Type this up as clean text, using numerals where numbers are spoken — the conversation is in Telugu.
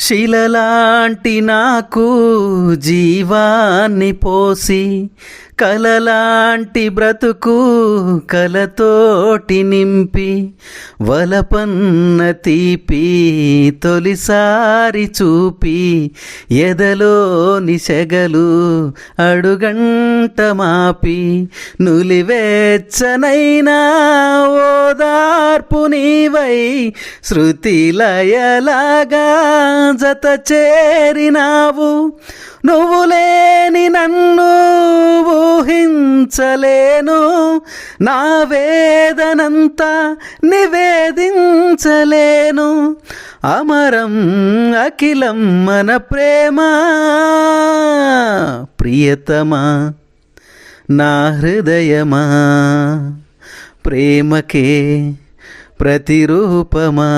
శిలలాంటి నాకు జీవాన్ని పోసి కలలాంటి బ్రతుకు కలతోటి నింపి వలపన్న తీపి తొలిసారి చూపి ఎదలోని సెగలు అడుగంట మాపి నులివెచ్చనైనా ఓదార్పు నీవై శృతిలయలాగా జత చేరినావు. నువ్వు లేని నన్ను ఊహించలేను, నా వేదనంతా నివేదించలేను. అమరం అఖిలం మన ప్రేమ, ప్రియతమా నా హృదయమా, ప్రేమకే ప్రతిరూపమా.